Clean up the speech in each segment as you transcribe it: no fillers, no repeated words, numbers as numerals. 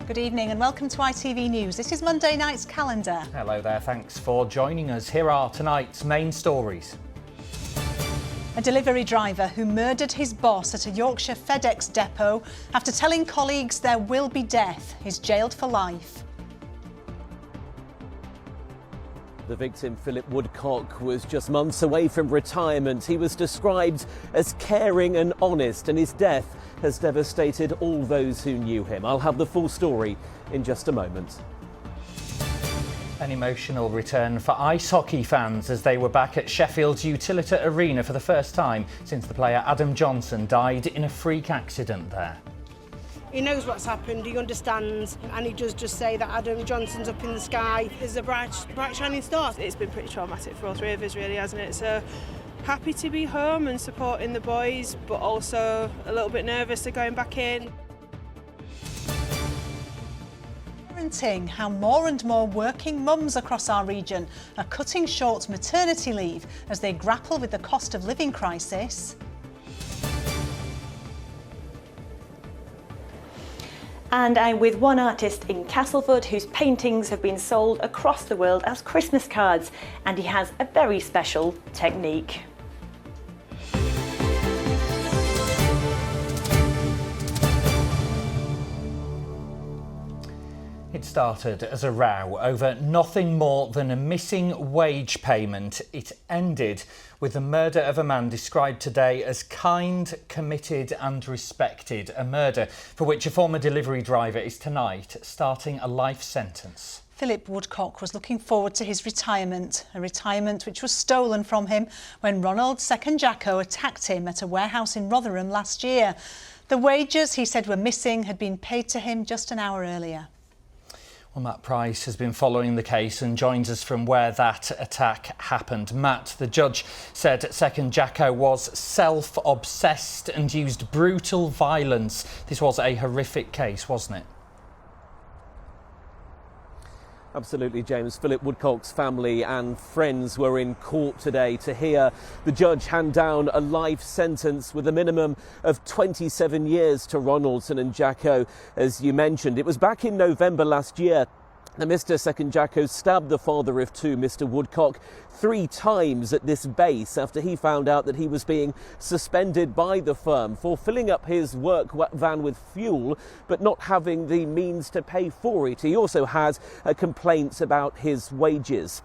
Good evening and welcome to ITV News. This is Monday night's calendar. Hello there, thanks for joining us. Here are tonight's main stories. A delivery driver who murdered his boss at a Yorkshire FedEx depot after telling colleagues there will be death is jailed for life. The victim, Philip Woodcock, was just months away from retirement. He was described as caring and honest, and his death has devastated all those who knew him. I'll have the full story in just a moment. An emotional return for ice hockey fans as they were back at Sheffield's Utilita Arena for the first time since the player Adam Johnson died in a freak accident there. He knows what's happened, he understands, and he does just say that Adam Johnson's up in the sky. There's a bright shining star. It's been pretty traumatic for all three of us, really, hasn't it? So happy to be home and supporting the boys, but also a little bit nervous of going back in. Parenting, how more and more working mums across our region are cutting short maternity leave as they grapple with the cost of living crisis. And I'm with one artist in Castleford whose paintings have been sold across the world as Christmas cards, and he has a very special technique. It started as a row over nothing more than a missing wage payment. It ended with the murder of a man described today as kind, committed and respected. A murder for which a former delivery driver is tonight starting a life sentence. Philip Woodcock was looking forward to his retirement, a retirement which was stolen from him when Ronald Second-Jacko attacked him at a warehouse in Rotherham last year. The wages he said were missing had been paid to him just an hour earlier. Well, Matt Price has been following the case and joins us from where that attack happened. Matt, the judge said Second-Jacko was self-obsessed and used brutal violence. This was a horrific case, wasn't it? Absolutely, James. Philip Woodcock's family and friends were in court today to hear the judge hand down a life sentence with a minimum of 27 years to Ronaldson and Jacko, as you mentioned. It was back in November last year that Mr. Second-Jacko stabbed the father of two, Mr. Woodcock, 3 times at this base after he found out that he was being suspended by the firm for filling up his work van with fuel but not having the means to pay for it. He also had complaints about his wages.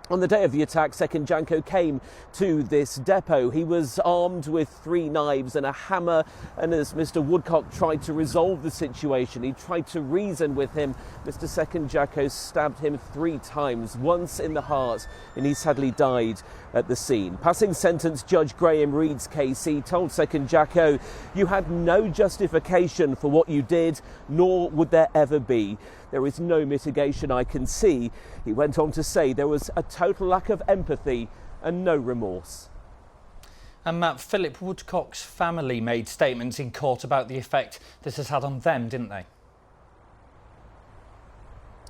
On the day of the attack, Second-Jacko came to this depot. He was armed with 3 knives and a hammer, and as Mr. Woodcock tried to resolve the situation, he tried to reason with him. Mr. Second-Jacko stabbed him 3 times, once in the heart, and he sadly died at the scene. Passing sentence Judge Graham Reed's case, he told Second-Jacko, "You had no justification for what you did, nor would there ever be. There is no mitigation I can see." He went on to say there was a total lack of empathy and no remorse. And Matt, Philip Woodcock's family made statements in court about the effect this has had on them, didn't they?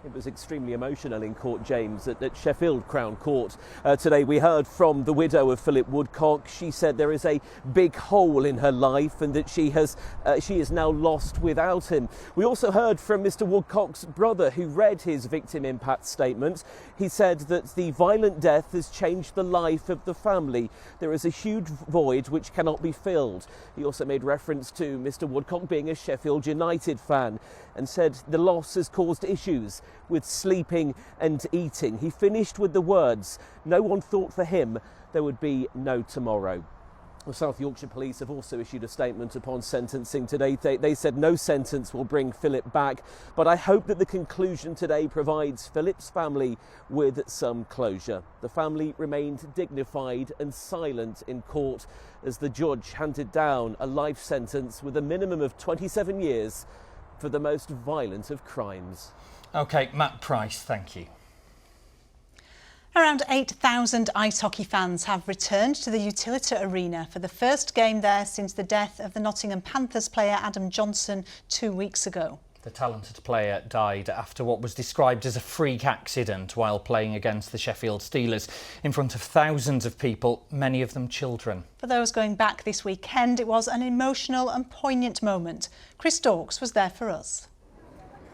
It was extremely emotional in court, James, at Sheffield Crown Court. Today we heard from the widow of Philip Woodcock. She said there is a big hole in her life and that she is now lost without him. We also heard from Mr. Woodcock's brother, who read his victim impact statement. He said that the violent death has changed the life of the family. There is a huge void which cannot be filled. He also made reference to Mr. Woodcock being a Sheffield United fan and said the loss has caused issues with sleeping and eating. He finished with the words, "No one thought for him there would be no tomorrow." Well, South Yorkshire Police have also issued a statement upon sentencing today. They said no sentence will bring Philip back, but I hope that the conclusion today provides Philip's family with some closure. The family remained dignified and silent in court as the judge handed down a life sentence with a minimum of 27 years for the most violent of crimes. OK, Matt Price, thank you. Around 8,000 ice hockey fans have returned to the Utilita Arena for the first game there since the death of the Nottingham Panthers player Adam Johnson 2 weeks ago. The talented player died after what was described as a freak accident while playing against the Sheffield Steelers in front of thousands of people, many of them children. For those going back this weekend, it was an emotional and poignant moment. Chris Dawkes was there for us.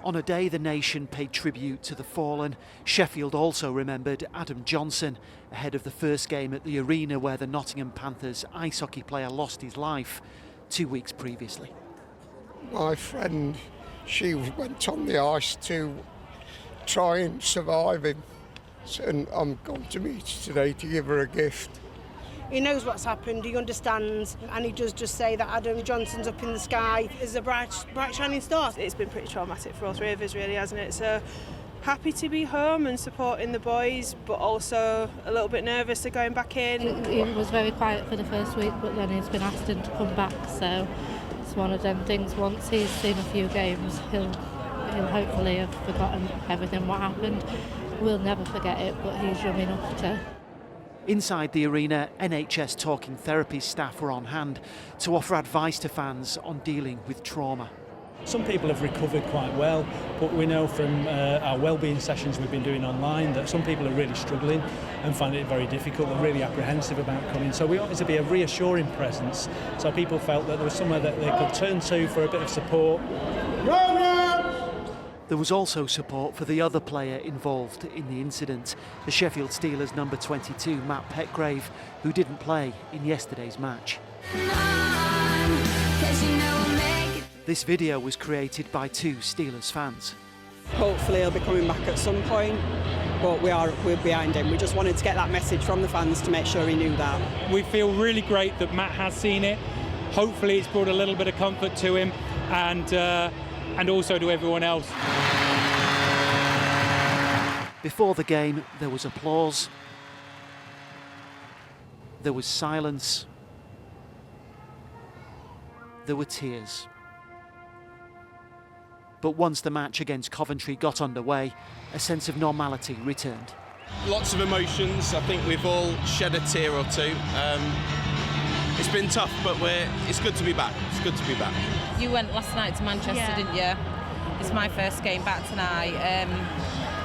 On a day the nation paid tribute to the fallen, Sheffield also remembered Adam Johnson ahead of the first game at the arena where the Nottingham Panthers ice hockey player lost his life 2 weeks previously. My friend, she went on the ice to try and survive him, and I'm going to meet her today to give her a gift. He knows what's happened, he understands, and he does just say that Adam Johnson's up in the sky as a bright shining star. It's been pretty traumatic for all three of us, really, hasn't it? So happy to be home and supporting the boys, but also a little bit nervous of going back in. He was very quiet for the first week, but then he's been asked to come back, so it's one of them things. Once he's seen a few games, he'll hopefully have forgotten everything what happened. We'll never forget it, but he's young enough to. Inside the arena, NHS Talking Therapy staff were on hand to offer advice to fans on dealing with trauma. Some people have recovered quite well, but we know from our wellbeing sessions we've been doing online that some people are really struggling and find it very difficult. They're really apprehensive about coming. So we wanted to be a reassuring presence, so people felt that there was somewhere that they could turn to for a bit of support. There was also support for the other player involved in the incident, the Sheffield Steelers number 22, Matt Petgrave, who didn't play in yesterday's match. This video was created by 2 Steelers fans. Hopefully he'll be coming back at some point, but we're behind him. We just wanted to get that message from the fans to make sure he knew that. We feel really great that Matt has seen it. Hopefully it's brought a little bit of comfort to him and also to everyone else. Before the game, there was applause, there was silence, there were tears. But once the match against Coventry got underway, a sense of normality returned. Lots of emotions. I think we've all shed a tear or two. It's been tough, but it's good to be back. It's good to be back. You went last night to Manchester, didn't you? It's my first game back tonight.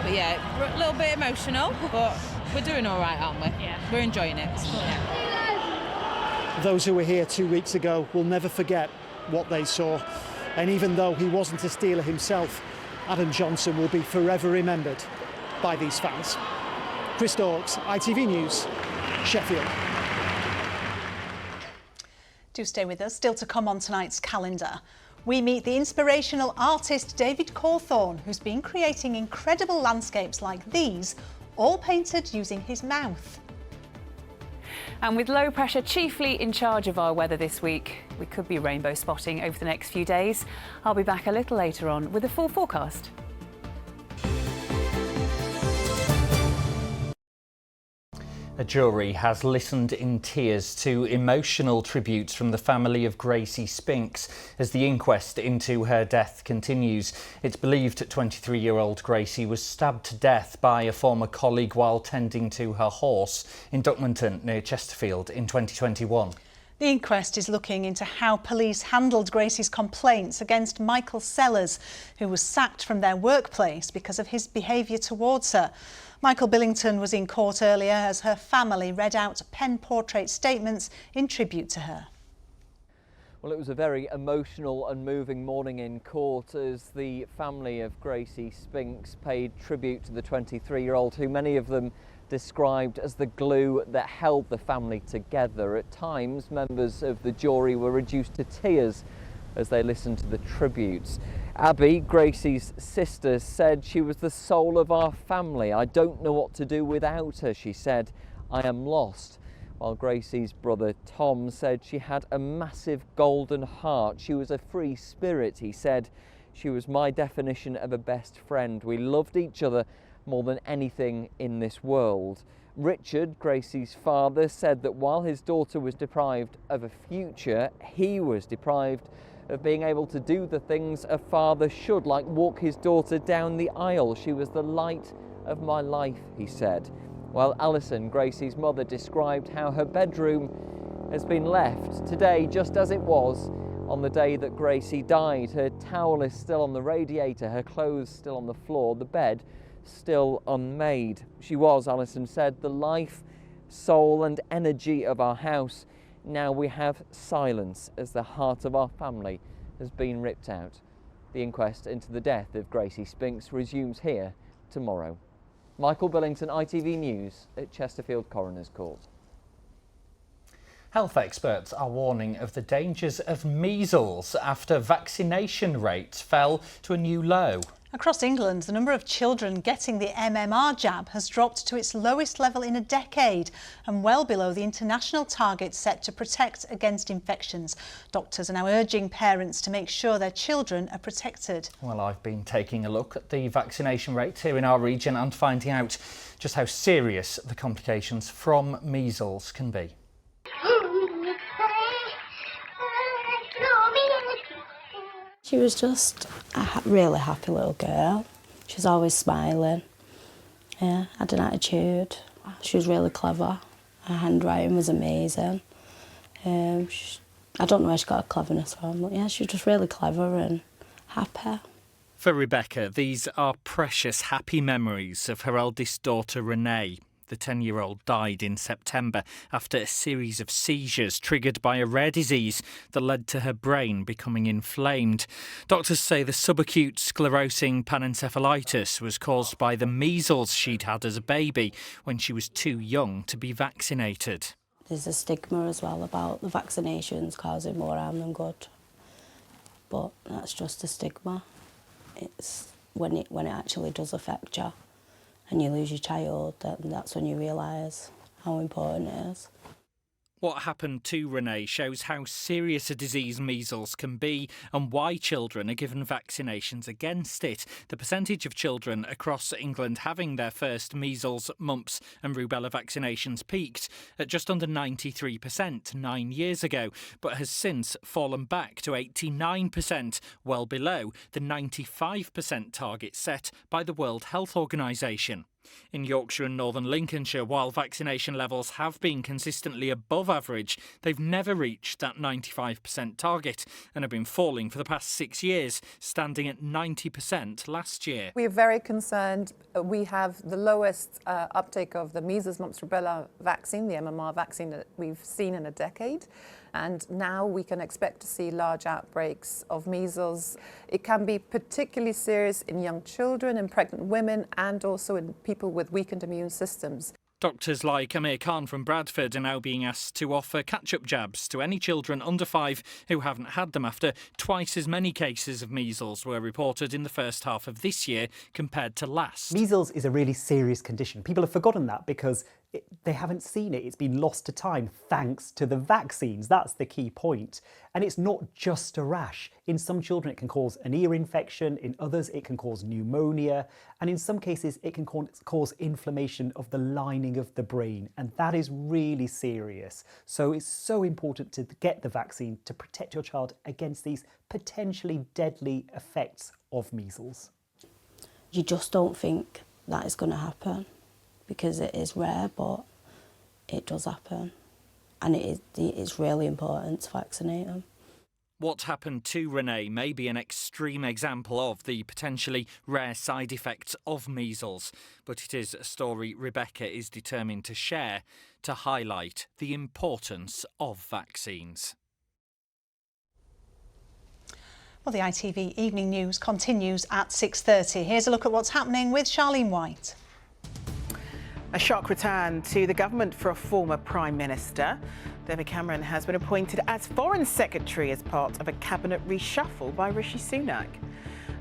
But yeah, we're a little bit emotional, but we're doing all right, aren't we? Yeah. We're enjoying it. Yeah. Those who were here 2 weeks ago will never forget what they saw. And even though he wasn't a Steeler himself, Adam Johnson will be forever remembered by these fans. Chris Dawkes, ITV News, Sheffield. Do stay with us. Still to come on tonight's calendar. We meet the inspirational artist David Cawthorne, who's been creating incredible landscapes like these, all painted using his mouth. And with low pressure chiefly in charge of our weather this week, we could be rainbow spotting over the next few days. I'll be back a little later on with a full forecast. A jury has listened in tears to emotional tributes from the family of Gracie Spinks as the inquest into her death continues. It's believed 23-year-old Gracie was stabbed to death by a former colleague while tending to her horse in Duckmanton near Chesterfield in 2021. The inquest is looking into how police handled Gracie's complaints against Michael Sellers, who was sacked from their workplace because of his behaviour towards her. Michael Billington was in court earlier as her family read out pen portrait statements in tribute to her. Well, it was a very emotional and moving morning in court as the family of Gracie Spinks paid tribute to the 23-year-old, who many of them described as the glue that held the family together. At times, members of the jury were reduced to tears as they listened to the tributes. Abby, Gracie's sister, said she was the soul of our family. I don't know what to do without her, she said. I am lost. While Gracie's brother Tom said she had a massive golden heart. She was a free spirit, he said. She was my definition of a best friend. We loved each other more than anything in this world. Richard, Gracie's father, said that while his daughter was deprived of a future, he was deprived of being able to do the things a father should, like walk his daughter down the aisle. She was the light of my life, he said. While Alison, Gracie's mother, described how her bedroom has been left today just as it was on the day that Gracie died. Her towel is still on the radiator, her clothes still on the floor, the bed still unmade. She was, Alison said, the life, soul and energy of our house. Now we have silence as the heart of our family has been ripped out. The inquest into the death of Gracie Spinks resumes here tomorrow. Michael Billington, ITV News at Chesterfield Coroner's Court. Health experts are warning of the dangers of measles after vaccination rates fell to a new low. Across England, the number of children getting the MMR jab has dropped to its lowest level in a decade and well below the international target set to protect against infections. Doctors are now urging parents to make sure their children are protected. Well, I've been taking a look at the vaccination rates here in our region and finding out just how serious the complications from measles can be. She was just a really happy little girl. She was always smiling. Yeah, had an attitude. She was really clever. Her handwriting was amazing. I don't know where she got her cleverness from, but yeah, she was just really clever and happy. For Rebecca, these are precious, happy memories of her eldest daughter, Renee. The 10-year-old died in September after a series of seizures triggered by a rare disease that led to her brain becoming inflamed. Doctors say the subacute sclerosing panencephalitis was caused by the measles she'd had as a baby when she was too young to be vaccinated. There's a stigma as well about the vaccinations causing more harm than good. But that's just a stigma. It's when it actually does affect you and you lose your child, that's when you realise how important it is. What happened to Renee shows how serious a disease measles can be and why children are given vaccinations against it. The percentage of children across England having their first measles, mumps and rubella vaccinations peaked at just under 93% 9 years ago, but has since fallen back to 89%, well below the 95% target set by the World Health Organisation. In Yorkshire and northern Lincolnshire, while vaccination levels have been consistently above average, they've never reached that 95% target and have been falling for the past 6 years, standing at 90% last year. We are very concerned. We have the lowest uptake of the measles, mumps, rubella vaccine, the MMR vaccine, that we've seen in a decade. And now we can expect to see large outbreaks of measles. It can be particularly serious in young children, in pregnant women, and also in people with weakened immune systems. Doctors like Amir Khan from Bradford are now being asked to offer catch-up jabs to any children under 5 who haven't had them after twice as many cases of measles were reported in the first half of this year compared to last. Measles is a really serious condition. People have forgotten that because they haven't seen it. It's been lost to time thanks to the vaccines. That's the key point. And it's not just a rash. In some children it can cause an ear infection, in others it can cause pneumonia, and in some cases it can cause inflammation of the lining of the brain, and that is really serious. So it's so important to get the vaccine to protect your child against these potentially deadly effects of measles. You just don't think that is going to happen, because it is rare, but it does happen. And it's really important to vaccinate them. What happened to Renee may be an extreme example of the potentially rare side effects of measles, but it is a story Rebecca is determined to share to highlight the importance of vaccines. Well, the ITV Evening News continues at 6:30. Here's a look at what's happening with Charlene White. A shock return to the government for a former Prime Minister. David Cameron has been appointed as Foreign Secretary as part of a cabinet reshuffle by Rishi Sunak.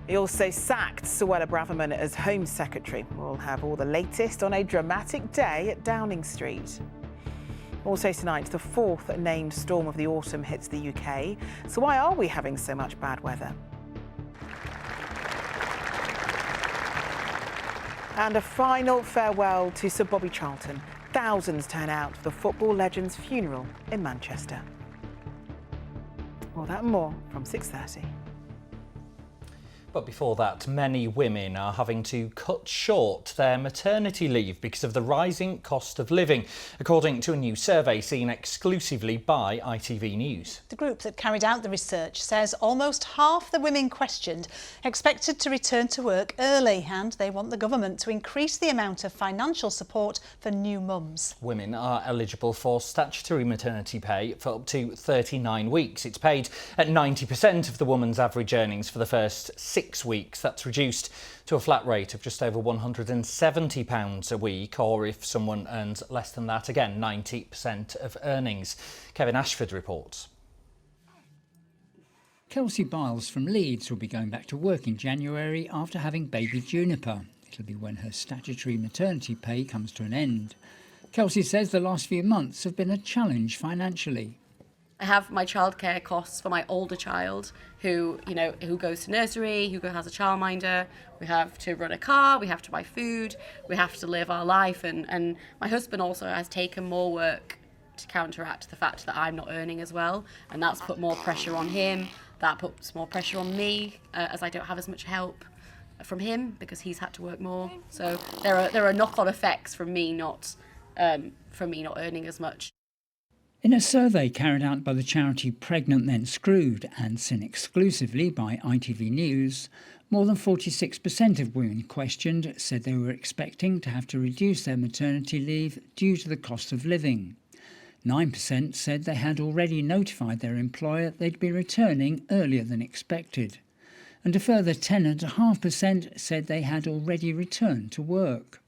He also sacked Suella Braverman as Home Secretary. We'll have all the latest on a dramatic day at Downing Street. Also tonight, the 4th named storm of the autumn hits the UK. So why are we having so much bad weather? And a final farewell to Sir Bobby Charlton. Thousands turn out for the football legend's funeral in Manchester. All that and more from 6:30. But before that, many women are having to cut short their maternity leave because of the rising cost of living, according to a new survey seen exclusively by ITV News. The group that carried out the research says almost half the women questioned expected to return to work early, and they want the government to increase the amount of financial support for new mums. Women are eligible for statutory maternity pay for up to 39 weeks. It's paid at 90% of the woman's average earnings for the first 6 weeks. That's reduced to a flat rate of just over £170 a week, or if someone earns less than that, again 90% of earnings. Kevin Ashford reports. Kelsey Biles from Leeds will be going back to work in January after having baby Juniper. It'll be when her statutory maternity pay comes to an end. Kelsey says the last few months have been a challenge financially. I have my childcare costs for my older child who goes to nursery, who has a childminder. We have to run a car, we have to buy food, we have to live our life. And my husband also has taken more work to counteract the fact that I'm not earning as well. And that's put more pressure on him. That puts more pressure on me as I don't have as much help from him because he's had to work more. So there are knock-on effects from me not earning as much. In a survey carried out by the charity Pregnant Then Screwed and seen exclusively by ITV News, more than 46% of women questioned said they were expecting to have to reduce their maternity leave due to the cost of living. 9% said they had already notified their employer they'd be returning earlier than expected. And a further 10.5% said they had already returned to work.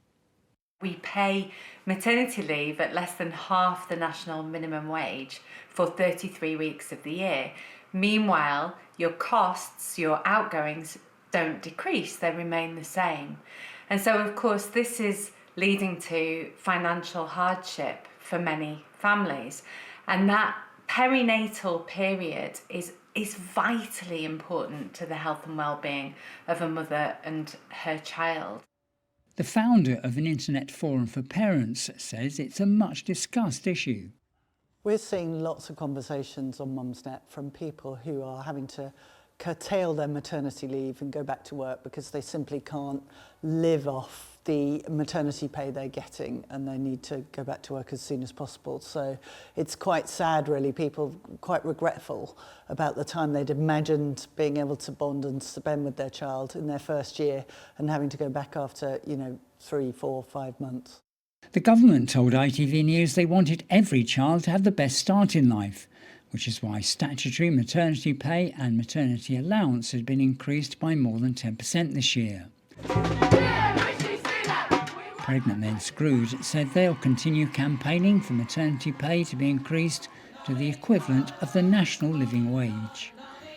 We pay maternity leave at less than half the national minimum wage for 33 weeks of the year. Meanwhile, your costs, your outgoings don't decrease, they remain the same. And so, of course, this is leading to financial hardship for many families. And that perinatal period is vitally important to the health and well-being of a mother and her child. The founder of an internet forum for parents says it's a much discussed issue. We're seeing lots of conversations on Mumsnet from people who are having to curtail their maternity leave and go back to work because they simply can't live off the maternity pay they're getting and they need to go back to work as soon as possible. So it's quite sad, really. People quite regretful about the time they'd imagined being able to bond and spend with their child in their first year and having to go back after, 3, 4, 5 months. The government told ITV News they wanted every child to have the best start in life, which is why statutory maternity pay and maternity allowance has been increased by more than 10% this year. Pregnant Then Screwed said they'll continue campaigning for maternity pay to be increased to the equivalent of the national living wage.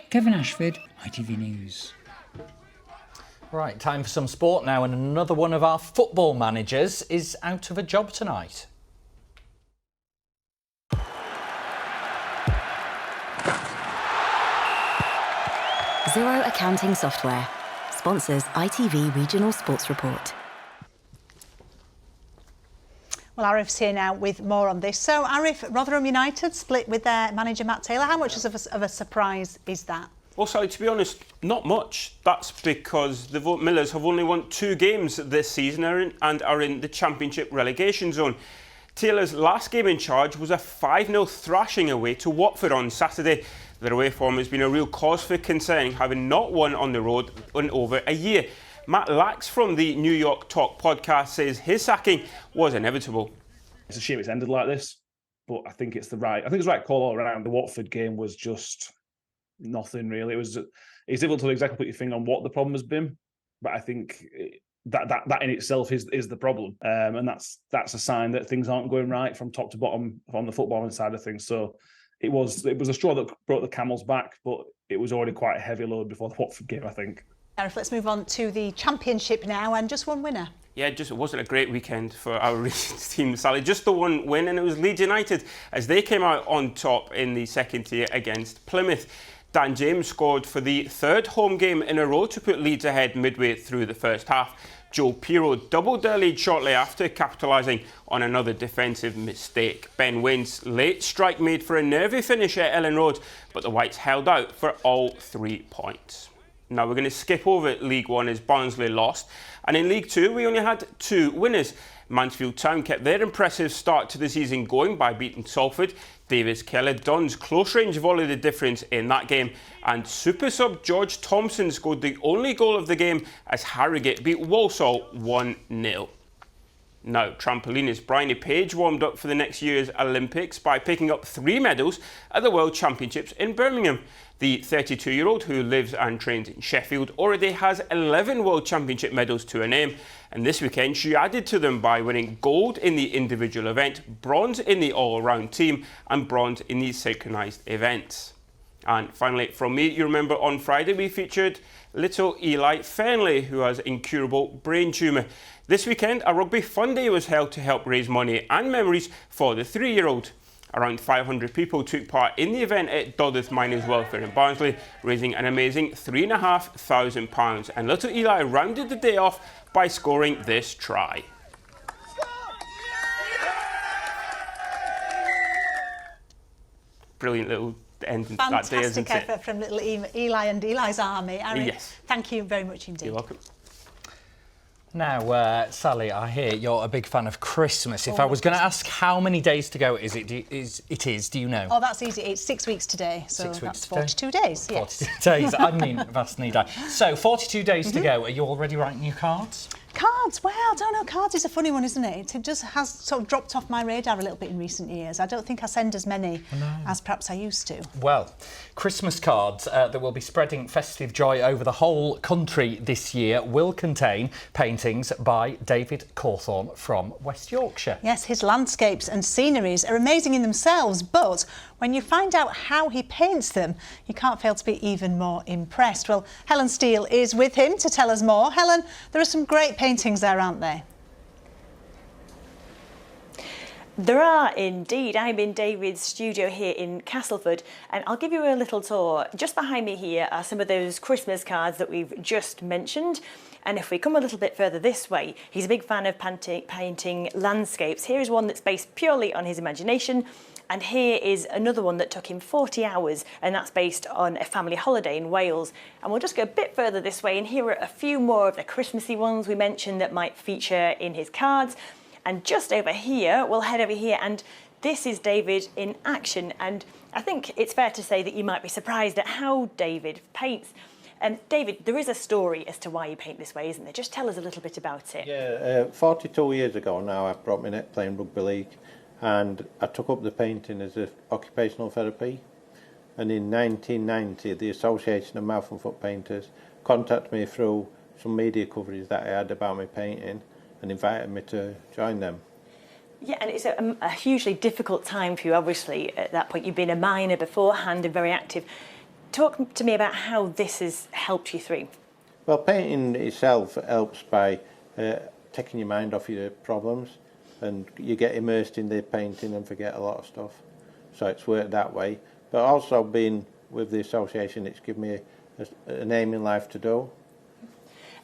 Kevin Ashford, ITV News. Right, time for some sport now, and another one of our football managers is out of a job tonight. Zero Accounting Software sponsors ITV Regional Sports Report. Well, Arif's here now with more on this. So, Arif, Rotherham United split with their manager Matt Taylor. How much of a surprise is that? Well, Sally, to be honest, not much. That's because the Millers have only won 2 games this season and are in the Championship relegation zone. Taylor's last game in charge was a 5-0 thrashing away to Watford on Saturday. Their away form has been a real cause for concern, having not won on the road in over a year. Matt Lax from the New York Talk podcast says his sacking was inevitable. It's a shame it's ended like this, but I think it's the right call all around. The Watford game was just nothing really. It's difficult to exactly put your finger on what the problem has been, but I think that in itself is the problem, and that's a sign that things aren't going right from top to bottom on the footballing side of things. So it was a straw that brought the camel's back, but it was already quite a heavy load before the Watford game, I think. Arif, let's move on to the Championship now, and just one winner. Yeah, it wasn't a great weekend for our region's team, Sally. Just the one win, and it was Leeds United as they came out on top in the second tier against Plymouth. Dan James scored for the 3rd home game in a row to put Leeds ahead midway through the first half. Joe Pirro doubled their lead shortly after, capitalising on another defensive mistake. Ben Wain's late strike made for a nervy finish at Ellen Road, but the Whites held out for all 3 points. Now we're going to skip over League One as Barnsley lost, and in League Two we only had 2 winners. Mansfield Town kept their impressive start to the season going by beating Salford. Davis Keller-Dunn's close-range volley the difference in that game, and super sub George Thompson scored the only goal of the game as Harrogate beat Walsall 1-0. Now, trampolinist Bryony Page warmed up for the next year's Olympics by picking up 3 medals at the World Championships in Birmingham. The 32-year-old, who lives and trains in Sheffield, already has 11 World Championship medals to her name, and this weekend she added to them by winning gold in the individual event, bronze in the all-round team, and bronze in the synchronised events. And finally, from me, you remember on Friday we featured little Eli Fernley, who has incurable brain tumour. This weekend, a rugby fun day was held to help raise money and memories for the 3-year-old. Around 500 people took part in the event at Doddeth Miners Welfare in Barnsley, raising an amazing £3,500. And little Eli rounded the day off by scoring this try. Brilliant little end to that day, isn't it? Fantastic effort from little Eli and Eli's army. Aaron, yes. Thank you very much indeed. You're welcome. Now, Sally, I hear you're a big fan of Christmas. If I was going to ask how many days to go it is, do you know? Oh, that's easy. It's 6 weeks today, so 6 weeks that's 42 days. 42 days. I mean, vast need I. So, 42 days to go. Are you already writing your cards? Cards, well, I don't know. Cards is a funny one, isn't it? It just has sort of dropped off my radar a little bit in recent years. I don't think I send as many as perhaps I used to. Well, Christmas cards that will be spreading festive joy over the whole country this year will contain paintings by David Cawthorne from West Yorkshire. Yes, his landscapes and sceneries are amazing in themselves, but when you find out how he paints them, you can't fail to be even more impressed. Well, Helen Steele is with him to tell us more. Helen, there are some great paintings there, aren't there? There are indeed. I'm in David's studio here in Castleford, and I'll give you a little tour. Just behind me here are some of those Christmas cards that we've just mentioned. And if we come a little bit further this way, he's a big fan of painting landscapes. Here is one that's based purely on his imagination. And here is another one that took him 40 hours, and that's based on a family holiday in Wales. And we'll just go a bit further this way, and here are a few more of the Christmassy ones we mentioned that might feature in his cards. And just over here, we'll head over here, and this is David in action. And I think it's fair to say that you might be surprised at how David paints. David, there is a story as to why you paint this way, isn't there? Just tell us a little bit about it. Yeah, 42 years ago now, I broke my neck playing rugby league, and I took up the painting as an occupational therapy. And in 1990, the Association of Mouth and Foot Painters contacted me through some media coverage that I had about my painting and invited me to join them. Yeah, and it's a hugely difficult time for you, obviously, at that point. You've been a miner beforehand and very active. Talk to me about how this has helped you through. Well, painting itself helps by taking your mind off your problems, and you get immersed in the painting and forget a lot of stuff. So it's worked that way. But also being with the association, it's given me an aim in life to do.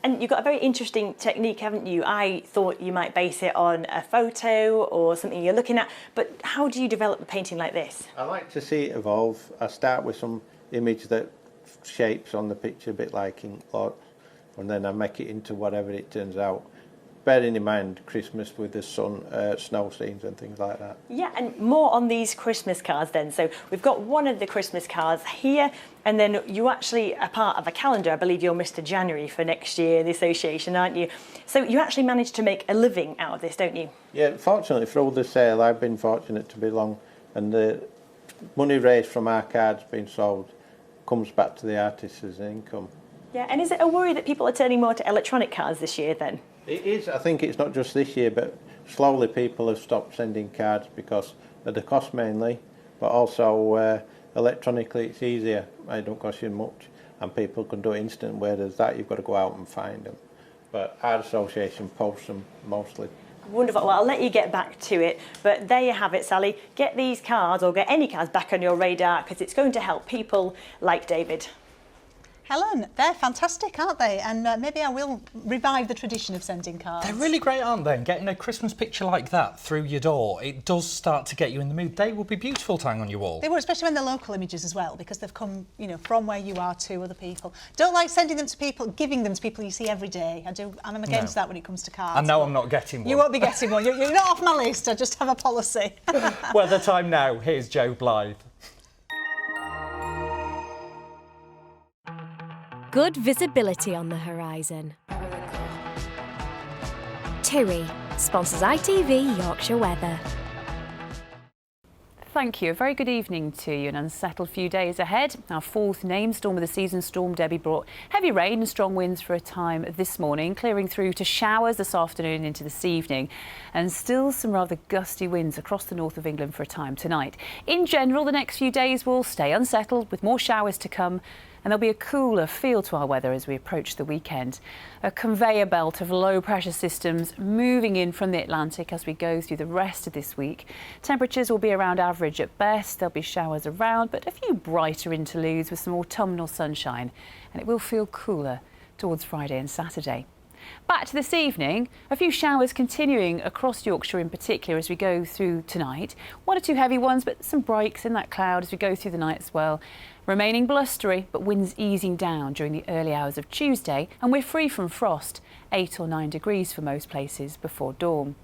And you've got a very interesting technique, haven't you? I thought you might base it on a photo or something you're looking at, but how do you develop a painting like this? I like to see it evolve. I start with some image that shapes on the picture, a bit like ink blots, and then I make it into whatever it turns out. Bearing in mind Christmas with the sun, snow scenes and things like that. Yeah, and more on these Christmas cards then. So we've got one of the Christmas cards here, and then you actually are part of a calendar. I believe you're Mr. January for next year, the association, aren't you? So you actually managed to make a living out of this, don't you? Yeah, fortunately through the sale, I've been fortunate to belong, and the money raised from our cards being sold comes back to the artists as income. Yeah, and is it a worry that people are turning more to electronic cards this year then? It is. I think it's not just this year, but slowly people have stopped sending cards because of the cost mainly, but also electronically it's easier. It don't cost you much, and people can do it instant, whereas that you've got to go out and find them. But our association posts them mostly. Wonderful. Well, I'll let you get back to it, but there you have it, Sally. Get these cards, or get any cards, back on your radar, because it's going to help people like David. Helen, they're fantastic, aren't they? And maybe I will revive the tradition of sending cards. They're really great, aren't they? And getting a Christmas picture like that through your door, it does start to get you in the mood. They will be beautiful to hang on your wall. They will, especially when they're local images as well, because they've come, you know, from where you are to other people. Don't like sending them to people, giving them to people you see every day. I'm against that when it comes to cards. I know I'm not getting one. You won't be getting one. You're not off my list. I just have a policy. Weather time now. Here's Joe Blythe. Good visibility on the horizon. TUI sponsors ITV Yorkshire Weather. Thank you. A very good evening to you. An unsettled few days ahead. Our fourth named storm of the season, Storm Debbie, brought heavy rain and strong winds for a time this morning, clearing through to showers this afternoon into this evening, and still some rather gusty winds across the north of England for a time tonight. In general, the next few days will stay unsettled with more showers to come, and there'll be a cooler feel to our weather as we approach the weekend. A conveyor belt of low pressure systems moving in from the Atlantic as we go through the rest of this week. Temperatures will be around average at best. There'll be showers around, but a few brighter interludes with some autumnal sunshine, and it will feel cooler towards Friday and Saturday. Back to this evening, a few showers continuing across Yorkshire in particular as we go through tonight. One or two heavy ones, but some breaks in that cloud as we go through the night as well. Remaining blustery, but winds easing down during the early hours of Tuesday, and we're free from frost, 8 or 9 degrees for most places before dawn.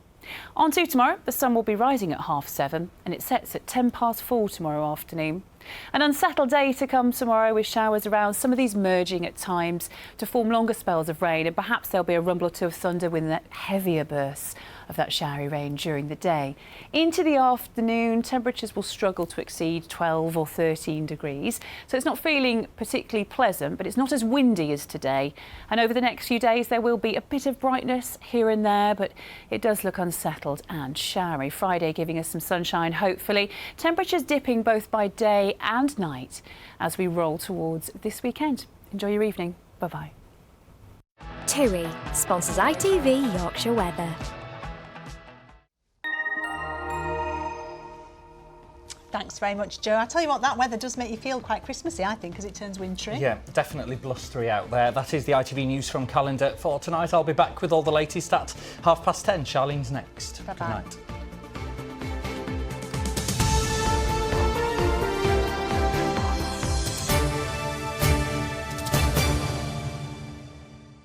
On to tomorrow, the sun will be rising at 7:30 and it sets at 4:10 tomorrow afternoon. An unsettled day to come tomorrow with showers around, some of these merging at times to form longer spells of rain, and perhaps there'll be a rumble or two of thunder with that heavier bursts of that showery rain during the day. Into the afternoon, temperatures will struggle to exceed 12 or 13 degrees. So it's not feeling particularly pleasant, but it's not as windy as today. And over the next few days, there will be a bit of brightness here and there, but it does look unsettled and showery. Friday giving us some sunshine, hopefully. Temperatures dipping both by day and night as we roll towards this weekend. Enjoy your evening. Bye-bye. TUI sponsors ITV Yorkshire Weather. Thanks very much, Joe. I tell you what, that weather does make you feel quite Christmassy, I think, as it turns wintry. Yeah, definitely blustery out there. That is the ITV News from calendar for tonight. I'll be back with all the latest at 10:30. Charlene's next. Bye-bye. Good night.